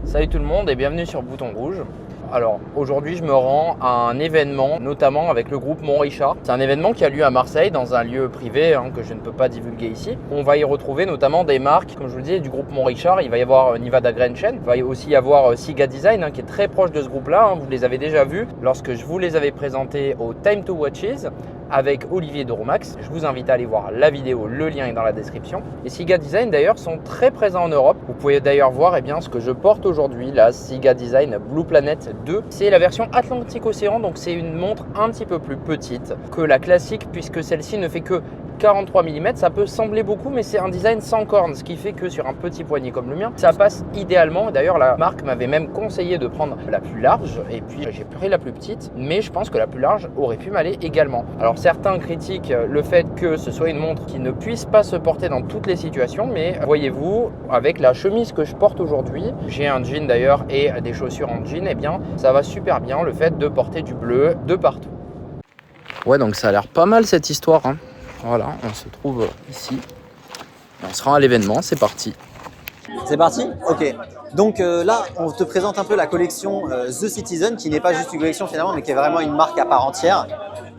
Salut tout le monde et bienvenue sur Bouton Rouge. Alors aujourd'hui je me rends à un événement, notamment avec le groupe Montrichard. C'est un événement qui a lieu à Marseille dans un lieu privé que je ne peux pas divulguer ici. On va y retrouver notamment des marques, comme je vous le disais, du groupe Montrichard. Il va y avoir Nevada Grenchen, il va aussi y avoir Siga Design qui est très proche de ce groupe-là. Vous les avez déjà vus lorsque je vous les avais présentés au Time to Watches avec Olivier de Romax. Je vous invite à aller voir la vidéo, le lien est dans la description. Et Siga Design d'ailleurs sont très présents en Europe. Vous pouvez d'ailleurs voir ce que je porte aujourd'hui, la Siga Design Blue Planet 2. C'est la version Atlantique Océan, donc c'est une montre un petit peu plus petite que la classique puisque celle-ci ne fait que 43 mm, ça peut sembler beaucoup mais c'est un design sans cornes, ce qui fait que sur un petit poignet comme le mien, ça passe idéalement. D'ailleurs la marque m'avait même conseillé de prendre la plus large et puis j'ai pris la plus petite, mais je pense que la plus large aurait pu m'aller également. Alors certains critiquent le fait que ce soit une montre qui ne puisse pas se porter dans toutes les situations, mais voyez-vous, avec la chemise que je porte aujourd'hui, j'ai un jean d'ailleurs et des chaussures en jean, et bien ça va super bien le fait de porter du bleu de partout. Ouais, donc ça a l'air pas mal cette histoire, hein. Voilà, on se trouve ici. On se rend à l'événement, c'est parti. C'est parti ? Ok. Donc là, on te présente un peu la collection The Citizen, qui n'est pas juste une collection finalement, mais qui est vraiment une marque à part entière.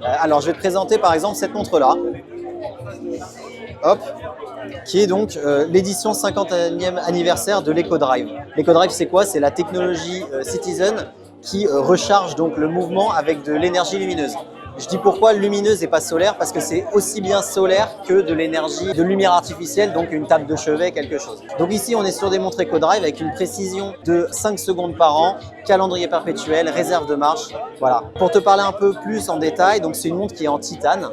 Alors, je vais te présenter par exemple cette montre-là. Hop. Qui est donc l'édition 50e anniversaire de l'EcoDrive. L'EcoDrive, c'est quoi ? C'est la technologie Citizen qui recharge donc le mouvement avec de l'énergie lumineuse. Je dis pourquoi lumineuse et pas solaire, parce que c'est aussi bien solaire que de l'énergie de lumière artificielle, donc une table de chevet, quelque chose. Donc ici, on est sur des montres EcoDrive avec une précision de 5 secondes par an, calendrier perpétuel, réserve de marche. Voilà. Pour te parler un peu plus en détail, donc c'est une montre qui est en titane,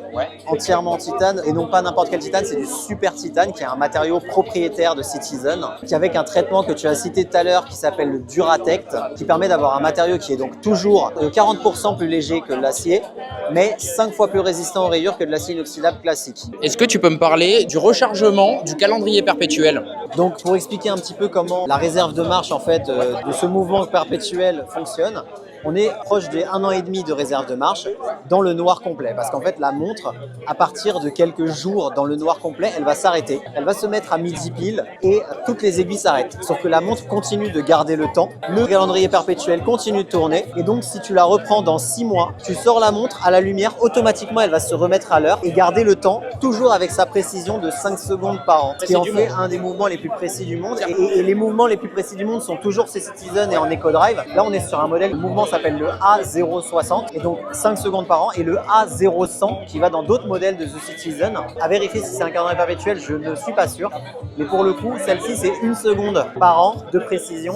entièrement en titane, et non pas n'importe quel titane, c'est du super titane, qui est un matériau propriétaire de Citizen, qui avec un traitement que tu as cité tout à l'heure, qui s'appelle le Duratect, qui permet d'avoir un matériau qui est donc toujours 40% plus léger que l'acier, mais 5 fois plus résistant aux rayures que de l'acier inoxydable classique. Est-ce que tu peux me parler du rechargement du calendrier perpétuel ? Donc pour expliquer un petit peu comment la réserve de marche en fait de ce mouvement perpétuel fonctionne, on est proche des 1 an et demi de réserve de marche dans le noir complet. Parce qu'en fait, la montre, à partir de quelques jours dans le noir complet, elle va s'arrêter. Elle va se mettre à midi pile et toutes les aiguilles s'arrêtent. Sauf que la montre continue de garder le temps. Le calendrier perpétuel continue de tourner. Et donc, si tu la reprends dans 6 mois, tu sors la montre à la lumière, automatiquement, elle va se remettre à l'heure et garder le temps, toujours avec sa précision de 5 secondes par an. Ce qui en fait un des mouvements les plus précis du monde. Et les mouvements les plus précis du monde sont toujours ces Citizen et en EcoDrive. Là, on est sur un modèle, le mouvement s'appelle le A060 et donc 5 secondes par an, et le A0100 qui va dans d'autres modèles de The Citizen. À vérifier si c'est un calendrier perpétuel, je ne suis pas sûr, mais pour le coup celle-ci c'est 1 seconde par an de précision,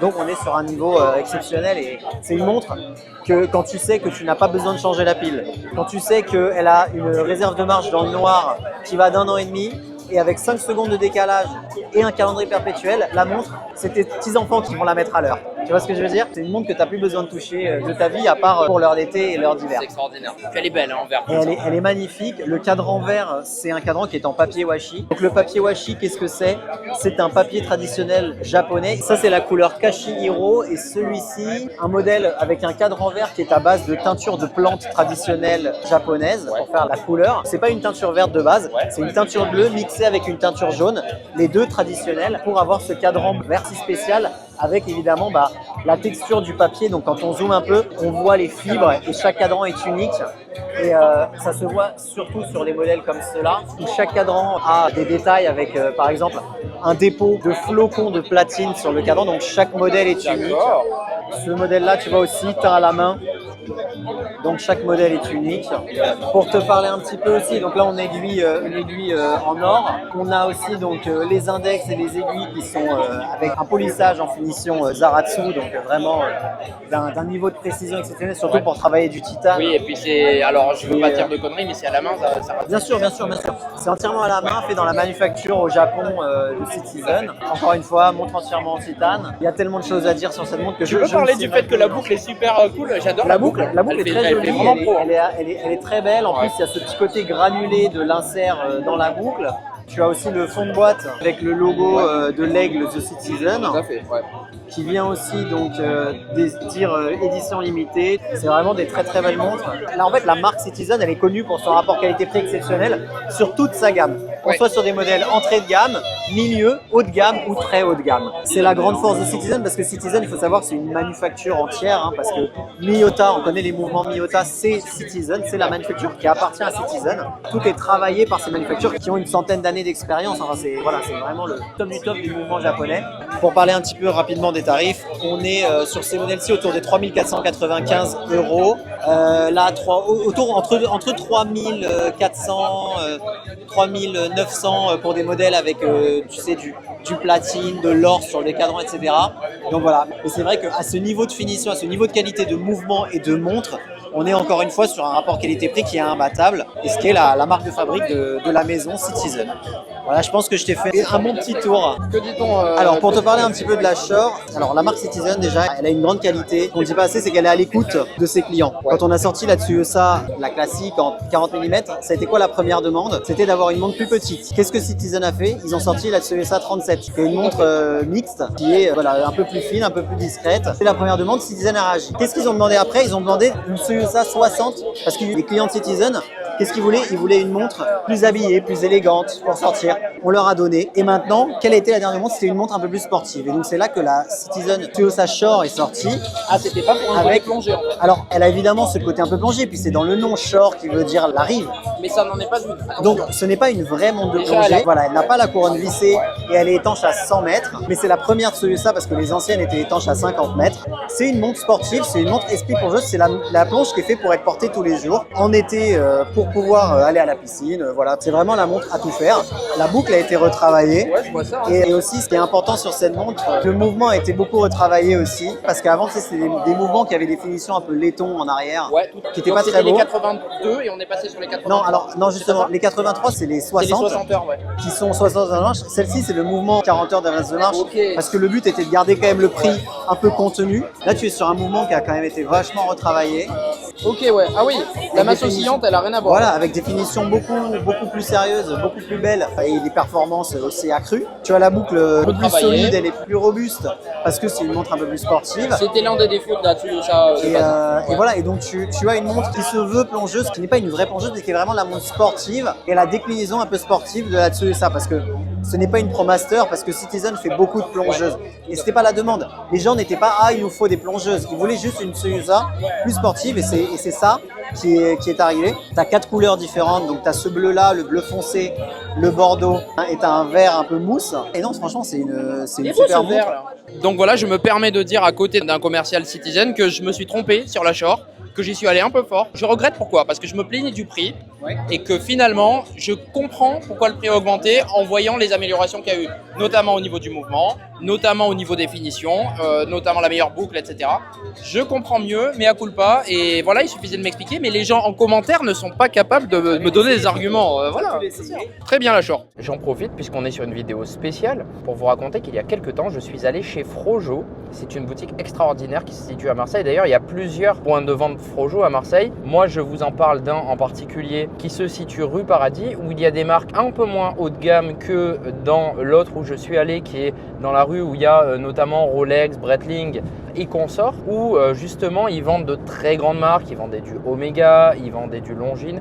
donc on est sur un niveau exceptionnel. Et c'est une montre que quand tu sais que tu n'as pas besoin de changer la pile, quand tu sais qu'elle a une réserve de marche dans le noir qui va d'1 an et demi, et avec 5 secondes de décalage et un calendrier perpétuel, la montre, c'est tes petits-enfants qui vont la mettre à l'heure. Tu vois ce que je veux dire ? C'est une montre que tu n'as plus besoin de toucher de ta vie, à part pour l'heure d'été et l'heure d'hiver. C'est extraordinaire. Elle est belle en vert. Elle est magnifique. Le cadran vert, c'est un cadran qui est en papier washi. Donc le papier washi, qu'est-ce que c'est ? C'est un papier traditionnel japonais. Ça, c'est la couleur Kashihiro, et celui-ci, un modèle avec un cadran vert qui est à base de teinture de plantes traditionnelles japonaises pour faire la couleur. C'est pas une teinture verte de base, c'est une teinture bleue mixée avec une teinture jaune, les deux traditionnelles, pour avoir ce cadran vert si spécial avec évidemment la texture du papier. Donc quand on zoome un peu, on voit les fibres et chaque cadran est unique. Et ça se voit surtout sur les modèles comme ceux-là, où chaque cadran a des détails avec par exemple un dépôt de flocons de platine sur le cadran. Donc chaque modèle est unique. Ce modèle-là, tu vois aussi, teint à la main. Donc chaque modèle est unique. Pour te parler un petit peu aussi, donc là on a une aiguille en or. On a aussi donc les index et les aiguilles qui sont avec un polissage en finition Zaratsu, donc vraiment d'un niveau de précision exceptionnel, surtout pour travailler du titane. Oui, et puis c'est, alors je veux pas dire de conneries, mais c'est à la main, ça Bien sûr. C'est entièrement à la main, fait dans la manufacture au Japon de Citizen. Encore une fois, montre entièrement en titane. Il y a tellement de choses à dire sur cette montre que Tu peux parler du fait que la boucle est super cool, j'adore la boucle est très jolie, vraiment pro. elle est très belle. En plus, il y a ce petit côté granulé de l'insert dans la boucle. Tu as aussi le fond de boîte avec le logo de l'aigle The Citizen. Tout à fait, ouais. Qui vient aussi donc dire édition limitée. C'est vraiment des très très belles montres. Là en fait la marque Citizen elle est connue pour son rapport qualité-prix exceptionnel sur toute sa gamme. Qu'on soit sur des modèles entrée de gamme, milieu, haut de gamme ou très haut de gamme. C'est la grande force de Citizen parce que Citizen il faut savoir que c'est une manufacture entière parce que Miyota, on connaît les mouvements Miyota, c'est Citizen, c'est la manufacture qui appartient à Citizen. Tout est travaillé par ces manufactures qui ont une centaine d'années d'expérience. Enfin, c'est vraiment le top du mouvement japonais. Pour parler un petit peu rapidement des tarifs, on est sur ces modèles-ci autour des 3 495 €. Là, entre 3 400 3 900 pour des modèles avec tu sais, du platine, de l'or sur les cadrans, etc. Donc voilà. Et c'est vrai qu'à ce niveau de finition, à ce niveau de qualité de mouvement et de montre, on est encore une fois sur un rapport qualité-prix qui est imbattable et ce qui est la marque de fabrique de la maison Citizen. Voilà, je pense que je t'ai fait un bon petit tour. Que dit-on Alors, pour te parler un petit peu de la Shore, alors la marque Citizen, déjà, elle a une grande qualité. Ce qu'on ne dit pas assez, c'est qu'elle est à l'écoute de ses clients. Ouais. Quand on a sorti la Tsuyosa, la classique en 40 mm, ça a été quoi la première demande? C'était d'avoir une montre plus petite. Qu'est-ce que Citizen a fait? Ils ont sorti la Tsuyosa 37, qui est une montre mixte, qui est un peu plus fine, un peu plus discrète. C'est la première demande, Citizen a réagi. Qu'est-ce qu'ils ont demandé après? Ils ont demandé une Tsuyosa 60, parce que les clients de Citizen, qu'est-ce qu'ils voulaient? Ils voulaient une montre plus habillée, plus élégante pour sortir. On leur a donné. Et maintenant, quelle a été la dernière montre? C'était une montre un peu plus sportive. Et donc c'est là que la Citizen Tsuyosa Shore est sortie. Ah, c'était pas pour un plongée en fait. Alors, elle a évidemment ce côté un peu plongé, puis c'est dans le nom Shore qui veut dire la rive. Mais ça n'en est pas une. Attention. Donc ce n'est pas une vraie montre de plongée. Voilà, elle n'a pas la couronne vissée et elle est étanche à 100 mètres. Mais c'est la première Tsuyosa parce que les anciennes étaient étanches à 50 mètres. C'est une montre sportive, c'est une montre esprit plongeuse. C'est la plonge qui est faite pour être portée tous les jours. En été, pour pouvoir aller à la piscine. Voilà, c'est vraiment la montre à tout faire. La boucle a été retravaillée. Ouais, je vois ça. Et aussi, ce qui est important sur cette montre, le mouvement a été beaucoup retravaillé aussi. Parce qu'avant, c'était des mouvements qui avaient des finitions un peu laiton en arrière. Ouais, qui n'étaient pas très beaux. les 82 et on est passé sur les 83. Non, justement, les 83, c'est les 60. C'est les 60 heures, ouais. Qui sont 60 heures de marche. Celle-ci, c'est le mouvement 40 heures d'avance de marche. Okay. Parce que le but était de garder quand même le prix un peu contenu. Là, tu es sur un mouvement qui a quand même été vachement retravaillé. Ok, ouais. Ah oui, la masse oscillante, elle a rien à voir. Voilà, avec des finitions beaucoup plus sérieuses, beaucoup plus belles et des performances aussi accrues. Tu as la boucle un peu plus solide, elle est plus robuste parce que c'est une montre un peu plus sportive. C'était l'un des défauts de la Tsuyosa. Et voilà, et donc tu as une montre qui se veut plongeuse, qui n'est pas une vraie plongeuse, mais qui est vraiment la montre sportive et la déclinaison un peu sportive de la Tsuyosa parce que ce n'est pas une ProMaster parce que Citizen fait beaucoup de plongeuses. Et c'était pas la demande. Les gens n'étaient pas il nous faut des plongeuses. Ils voulaient juste une Tsuyosa plus sportive et c'est ça qui est arrivé. Tu as 4 couleurs différentes, donc tu as ce bleu là, le bleu foncé, le bordeaux et tu as un vert un peu mousse. Et non, franchement, c'est une super montre. Donc voilà, je me permets de dire à côté d'un commercial Citizen que je me suis trompé sur la Shore, que j'y suis allé un peu fort. Je regrette pourquoi, parce que je me plaignais du prix et que finalement, je comprends pourquoi le prix a augmenté en voyant les améliorations qu'il y a eu, notamment au niveau du mouvement, notamment au niveau des finitions, notamment la meilleure boucle, etc. Je comprends mieux, mais à culpa, et voilà, il suffisait de m'expliquer, mais les gens en commentaire ne sont pas capables de me donner des arguments. Voilà. Très bien la Shore. J'en profite puisqu'on est sur une vidéo spéciale pour vous raconter qu'il y a quelques temps, je suis allé chez Frojo. C'est une boutique extraordinaire qui se situe à Marseille. D'ailleurs, il y a plusieurs points de vente Frojo à Marseille. Moi, je vous en parle d'un en particulier qui se situe rue Paradis, où il y a des marques un peu moins haut de gamme que dans l'autre où je suis allé, qui est dans la rue où il y a notamment Rolex, Breitling et consorts, où justement ils vendent de très grandes marques. Ils vendaient du Omega, ils vendaient du Longines,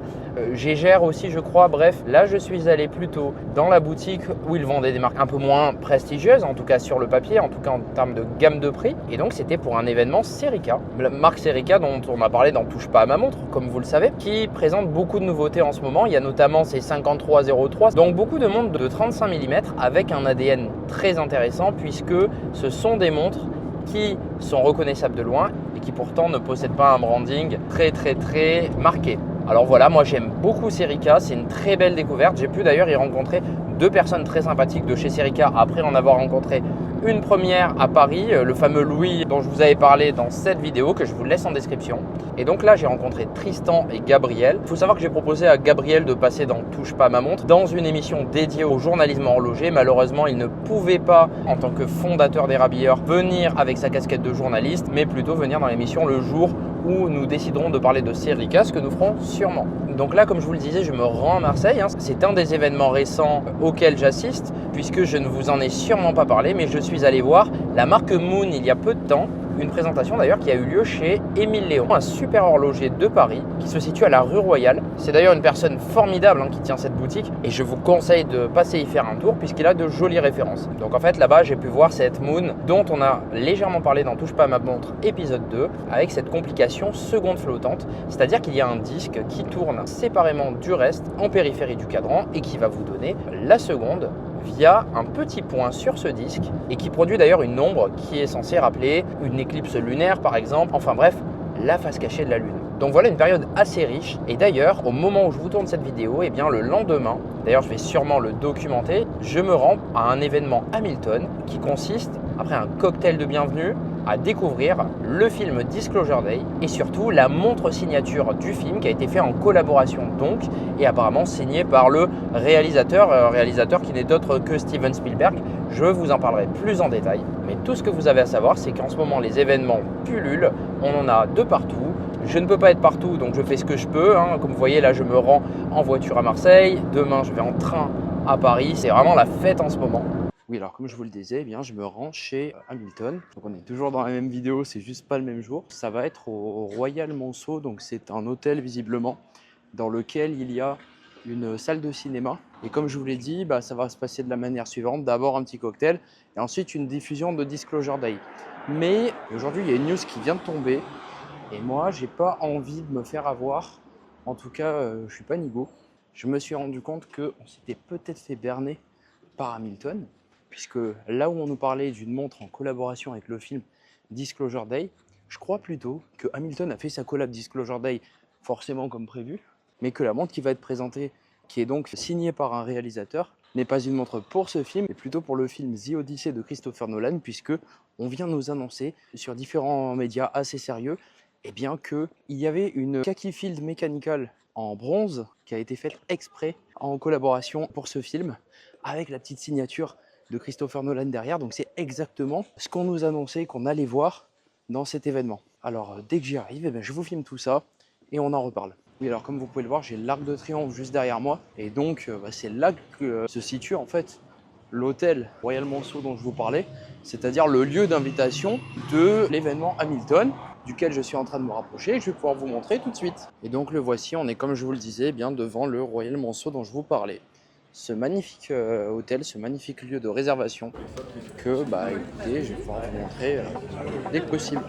Gégère aussi je crois. Bref, là je suis allé plutôt dans la boutique où ils vendaient des marques un peu moins prestigieuses, en tout cas sur le papier, en tout cas en termes de gamme de prix. Et donc c'était pour un événement Serica, la marque Serica dont on a parlé dans Touche pas à ma montre, comme vous le savez, qui présente beaucoup de nouveautés en ce moment. Il y a notamment ces 5303, donc beaucoup de montres de 35 mm avec un ADN très intéressant puisque ce sont des montres qui sont reconnaissables de loin et qui pourtant ne possèdent pas un branding très marqué. Alors voilà, moi j'aime beaucoup Serica, c'est une très belle découverte. J'ai pu d'ailleurs y rencontrer 2 personnes très sympathiques de chez Serica après en avoir rencontré une première à Paris, le fameux Louis dont je vous avais parlé dans cette vidéo que je vous laisse en description. Et donc là j'ai rencontré Tristan et Gabriel. Il faut savoir que j'ai proposé à Gabriel de passer dans Touche pas à ma montre dans une émission dédiée au journalisme horloger. Malheureusement il ne pouvait pas, en tant que fondateur des Rabilleurs, venir avec sa casquette de journaliste, mais plutôt venir dans l'émission le jour où nous déciderons de parler de Serica, ce que nous ferons sûrement. Donc là, comme je vous le disais, je me rends à Marseille. C'est un des événements récents auxquels j'assiste, puisque je ne vous en ai sûrement pas parlé, mais je suis allé voir la marque Moon il y a peu de temps. Une présentation d'ailleurs qui a eu lieu chez Émile Léon, un super horloger de Paris qui se situe à la rue Royale. C'est d'ailleurs une personne formidable qui tient cette boutique et je vous conseille de passer y faire un tour puisqu'il a de jolies références. Donc en fait là-bas j'ai pu voir cette Moon dont on a légèrement parlé dans Touche pas à ma montre épisode 2 avec cette complication seconde flottante, c'est-à-dire qu'il y a un disque qui tourne séparément du reste en périphérie du cadran et qui va vous donner la seconde via un petit point sur ce disque et qui produit d'ailleurs une ombre qui est censée rappeler une éclipse lunaire par exemple, enfin bref, la face cachée de la Lune. Donc voilà une période assez riche et d'ailleurs au moment où je vous tourne cette vidéo, et bien le lendemain, d'ailleurs je vais sûrement le documenter, je me rends à un événement Hamilton qui consiste, après un cocktail de bienvenue, à découvrir le film Disclosure Day et surtout la montre signature du film qui a été fait en collaboration donc et apparemment signé par le réalisateur qui n'est d'autre que Steven Spielberg. Je vous en parlerai plus en détail, mais tout ce que vous avez à savoir c'est qu'en ce moment les événements pullulent, on en a de partout. Je ne peux pas être partout donc je fais ce que je peux, Comme vous voyez là je me rends en voiture à Marseille, demain je vais en train à Paris, c'est vraiment la fête en ce moment. Oui, alors comme je vous le disais, eh bien, je me rends chez Hamilton. Donc on est toujours dans la même vidéo, c'est juste pas le même jour. Ça va être au Royal Monceau, donc c'est un hôtel visiblement dans lequel il y a une salle de cinéma. Et comme je vous l'ai dit, ça va se passer de la manière suivante. D'abord un petit cocktail et ensuite une diffusion de Disclosure Day. Mais aujourd'hui, il y a une news qui vient de tomber et moi, j'ai pas envie de me faire avoir. En tout cas, je suis pas nigo. Je me suis rendu compte qu'on s'était peut-être fait berner par Hamilton. Puisque là où on nous parlait d'une montre en collaboration avec le film Disclosure Day, je crois plutôt que Hamilton a fait sa collab Disclosure Day forcément comme prévu, mais que la montre qui va être présentée, qui est donc signée par un réalisateur, n'est pas une montre pour ce film, mais plutôt pour le film The Odyssey de Christopher Nolan, puisque on vient nous annoncer sur différents médias assez sérieux, qu'il y avait une Khaki Field Mechanical en bronze qui a été faite exprès en collaboration pour ce film, avec la petite signature de Christopher Nolan derrière, donc c'est exactement ce qu'on nous annonçait qu'on allait voir dans cet événement. Alors dès que j'y arrive, je vous filme tout ça et on en reparle. Oui, alors comme vous pouvez le voir, j'ai l'Arc de Triomphe juste derrière moi et donc c'est là que se situe en fait l'hôtel Royal Monceau dont je vous parlais, c'est-à-dire le lieu d'invitation de l'événement Hamilton duquel je suis en train de me rapprocher et je vais pouvoir vous montrer tout de suite. Et donc le voici, on est comme je vous le disais bien devant le Royal Monceau dont je vous parlais. Ce magnifique hôtel, ce magnifique lieu de réservation que, écoutez, je vais pouvoir vous montrer dès que possible.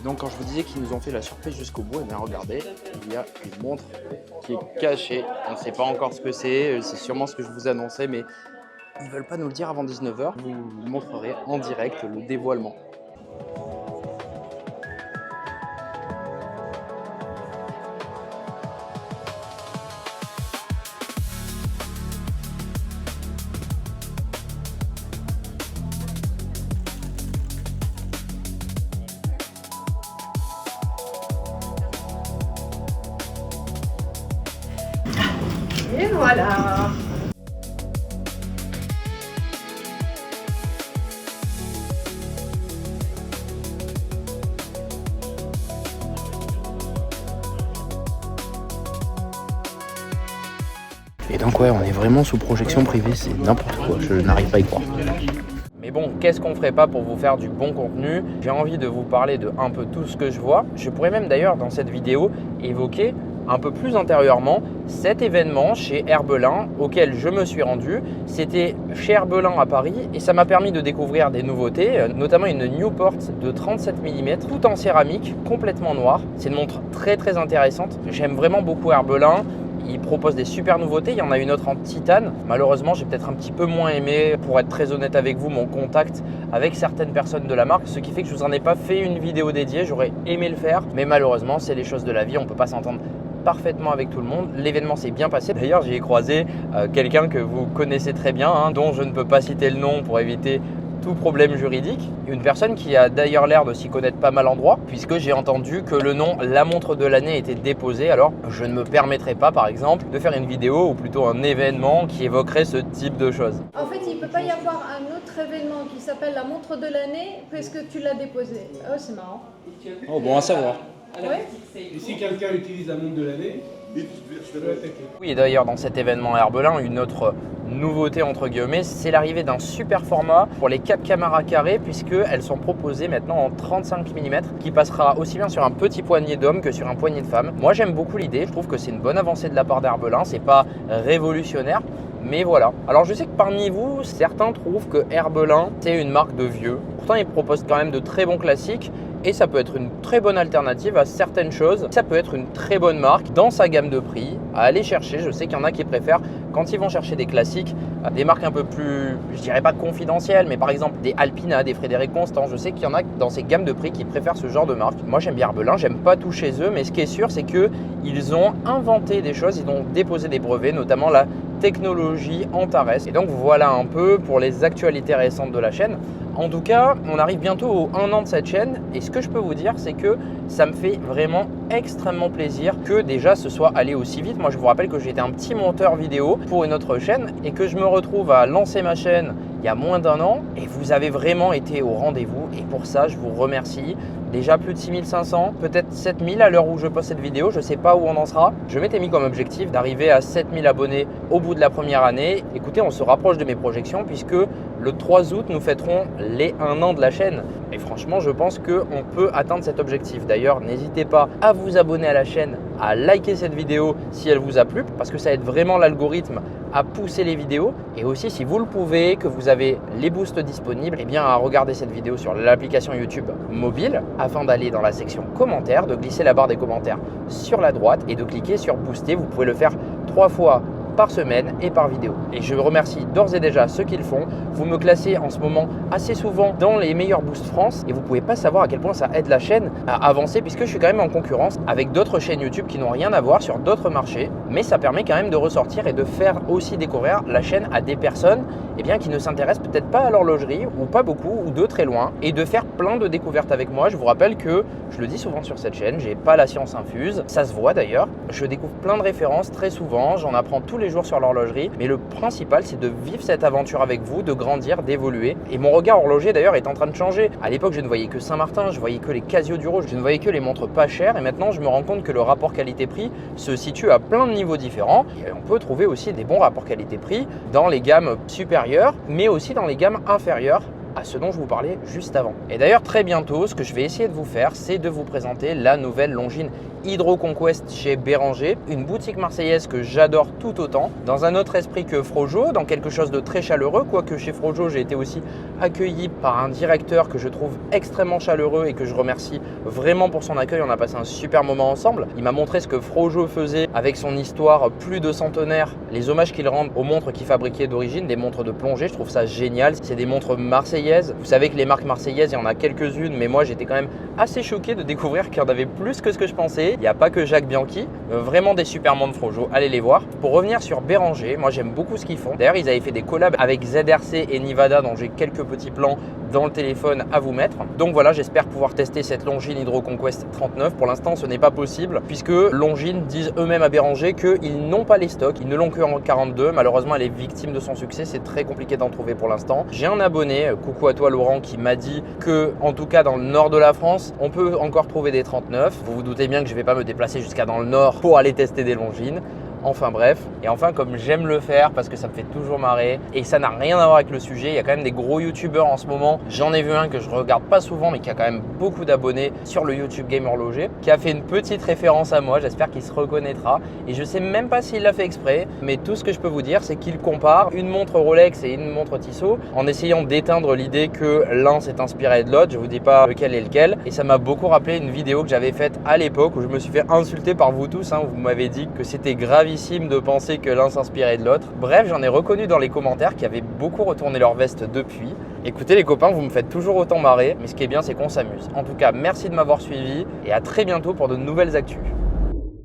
Donc quand je vous disais qu'ils nous ont fait la surprise jusqu'au bout, et bien regardez, il y a une montre qui est cachée. On ne sait pas encore ce que c'est sûrement ce que je vous annonçais, mais ils ne veulent pas nous le dire avant 19h. Je vous montrerai en direct le dévoilement. Et voilà. Et donc ouais, on est vraiment sous projection privée, c'est n'importe quoi, je n'arrive pas à y croire. Mais bon, qu'est-ce qu'on ferait pas pour vous faire du bon contenu? J'ai envie de vous parler de un peu tout ce que je vois. Je pourrais même d'ailleurs dans cette vidéo évoquer un peu plus antérieurement cet événement chez Herbelin auquel je me suis rendu. C'était chez Herbelin à Paris et ça m'a permis de découvrir des nouveautés, notamment une Newport de 37 mm, tout en céramique, complètement noire. C'est une montre très intéressante. J'aime vraiment beaucoup Herbelin. Il propose des super nouveautés, il y en a une autre en titane. Malheureusement, j'ai peut-être un petit peu moins aimé, pour être très honnête avec vous, mon contact avec certaines personnes de la marque, ce qui fait que je vous en ai pas fait une vidéo dédiée, j'aurais aimé le faire, mais malheureusement, c'est les choses de la vie, on peut pas s'entendre parfaitement avec tout le monde. L'événement s'est bien passé. D'ailleurs, j'y ai croisé quelqu'un que vous connaissez très bien, dont je ne peux pas citer le nom pour éviter tout problème juridique. Une personne qui a d'ailleurs l'air de s'y connaître pas mal en droit, puisque j'ai entendu que le nom La montre de l'année était déposé. Alors, je ne me permettrai pas, par exemple, de faire une vidéo ou plutôt un événement qui évoquerait ce type de choses. En fait, il ne peut pas y avoir un autre événement qui s'appelle la montre de l'année puisque tu l'as déposé. Oh, c'est marrant. Oh, bon à savoir. Ouais. Et si quelqu'un utilise la montre de l'année, je peux l'attaquer. Oui, et d'ailleurs, dans cet événement Herbelin, une autre nouveauté entre guillemets, c'est l'arrivée d'un super format pour les 4 caméras carrées, puisqu'elles sont proposées maintenant en 35 mm, qui passera aussi bien sur un petit poignet d'homme que sur un poignet de femme. Moi, j'aime beaucoup l'idée, je trouve que c'est une bonne avancée de la part d'Herbelin, c'est pas révolutionnaire, mais voilà. Alors, je sais que parmi vous, certains trouvent que Herbelin, c'est une marque de vieux. Pourtant, ils proposent quand même de très bons classiques. Et ça peut être une très bonne alternative à certaines choses. Ça peut être une très bonne marque dans sa gamme de prix à aller chercher. Je sais qu'il y en a qui préfèrent, quand ils vont chercher des classiques, des marques un peu plus, je dirais pas confidentielles, mais par exemple des Alpina, des Frédéric Constant. Je sais qu'il y en a dans ces gammes de prix qui préfèrent ce genre de marque. Moi, j'aime bien Herbelin, j'aime pas tout chez eux, mais ce qui est sûr, c'est qu'ils ont inventé des choses, ils ont déposé des brevets, notamment la technologie Antares. Et donc voilà un peu pour les actualités récentes de la chaîne. En tout cas, on arrive bientôt au 1 an de cette chaîne et ce que je peux vous dire, c'est que ça me fait vraiment extrêmement plaisir que déjà ce soit allé aussi vite. Moi, je vous rappelle que j'étais un petit monteur vidéo pour une autre chaîne et que je me retrouve à lancer ma chaîne il y a moins d'1 an et vous avez vraiment été au rendez-vous et pour ça, je vous remercie. Déjà plus de 6500, peut-être 7000 à l'heure où je poste cette vidéo, je ne sais pas où on en sera. Je m'étais mis comme objectif d'arriver à 7000 abonnés au bout de la première année. Écoutez, on se rapproche de mes projections puisque le 3 août, nous fêterons les 1 an de la chaîne. Et franchement, je pense qu'on peut atteindre cet objectif. D'ailleurs, n'hésitez pas à vous abonner à la chaîne, à liker cette vidéo si elle vous a plu parce que ça aide vraiment l'algorithme à pousser les vidéos. Et aussi, si vous le pouvez, que vous avez les boosts disponibles, eh bien à regarder cette vidéo sur l'application YouTube mobile afin d'aller dans la section commentaires, de glisser la barre des commentaires sur la droite et de cliquer sur booster. Vous pouvez le faire 3 fois par semaine et par vidéo. Et je remercie d'ores et déjà ceux qui le font. Vous me classez en ce moment assez souvent dans les meilleurs boosts France et vous ne pouvez pas savoir à quel point ça aide la chaîne à avancer puisque je suis quand même en concurrence avec d'autres chaînes YouTube qui n'ont rien à voir sur d'autres marchés. Mais ça permet quand même de ressortir et de faire aussi découvrir la chaîne à des personnes qui ne s'intéressent peut-être pas à l'horlogerie ou pas beaucoup ou de très loin et de faire plein de découvertes avec moi. Je vous rappelle que, je le dis souvent sur cette chaîne, j'ai pas la science infuse. Ça se voit d'ailleurs. Je découvre plein de références très souvent. J'en apprends tous les jours sur l'horlogerie. Mais le principal, c'est de vivre cette aventure avec vous, de grandir, d'évoluer. Et mon regard horloger d'ailleurs est en train de changer. À l'époque, je ne voyais que Saint-Martin, je voyais que les Casio Duro, je ne voyais que les montres pas chères. Et maintenant, je me rends compte que le rapport qualité-prix se situe à plein de niveaux différents. Et on peut trouver aussi des bons rapports qualité-prix dans les gammes supérieures, mais aussi dans les gammes inférieures à ce dont je vous parlais juste avant. Et d'ailleurs, très bientôt, ce que je vais essayer de vous faire, c'est de vous présenter la nouvelle Longines Hydro Conquest chez Béranger, une boutique marseillaise que j'adore tout autant, dans un autre esprit que Frojo, dans quelque chose de très chaleureux, quoique chez Frojo, j'ai été aussi accueilli par un directeur que je trouve extrêmement chaleureux et que je remercie vraiment pour son accueil. On a passé un super moment ensemble. Il m'a montré ce que Frojo faisait avec son histoire plus de centenaire, les hommages qu'il rend aux montres qu'il fabriquait d'origine, des montres de plongée. Je trouve ça génial. C'est des montres marseillaises. Vous savez que les marques marseillaises, il y en a quelques-unes, mais moi, j'étais quand même assez choqué de découvrir qu'il y en avait plus que ce que je pensais. Il n'y a pas que Jacques Bianchi, vraiment des super montres Frojo, allez les voir. Pour revenir sur Béranger, moi j'aime beaucoup ce qu'ils font. D'ailleurs, ils avaient fait des collabs avec ZRC et Nivada dont j'ai quelques petits plans dans le téléphone à vous mettre. Donc voilà, j'espère pouvoir tester cette Longines Hydro Conquest 39. Pour l'instant, ce n'est pas possible puisque Longines disent eux-mêmes à Béranger qu'ils n'ont pas les stocks, ils ne l'ont que en 42. Malheureusement, elle est victime de son succès, c'est très compliqué d'en trouver pour l'instant. J'ai un abonné, coucou à toi Laurent, qui m'a dit que, en tout cas dans le nord de la France, on peut encore trouver des 39. Vous vous doutez bien que je ne vais pas me déplacer jusqu'à dans le nord pour aller tester des Longines. Enfin bref, et enfin comme j'aime le faire parce que ça me fait toujours marrer et ça n'a rien à voir avec le sujet, il y a quand même des gros youtubeurs en ce moment. J'en ai vu un que je regarde pas souvent mais qui a quand même beaucoup d'abonnés sur le YouTube Game Horloger, qui a fait une petite référence à moi, j'espère qu'il se reconnaîtra et je sais même pas s'il l'a fait exprès, mais tout ce que je peux vous dire c'est qu'il compare une montre Rolex et une montre Tissot en essayant d'éteindre l'idée que l'un s'est inspiré de l'autre. Je vous dis pas lequel est lequel et ça m'a beaucoup rappelé une vidéo que j'avais faite à l'époque où je me suis fait insulter par vous tous, vous m'avez dit que c'était gravissime de penser que l'un s'inspirait de l'autre. Bref, j'en ai reconnu dans les commentaires qui avaient beaucoup retourné leur veste depuis. Écoutez les copains, vous me faites toujours autant marrer, mais ce qui est bien c'est qu'on s'amuse. En tout cas, merci de m'avoir suivi et à très bientôt pour de nouvelles actus.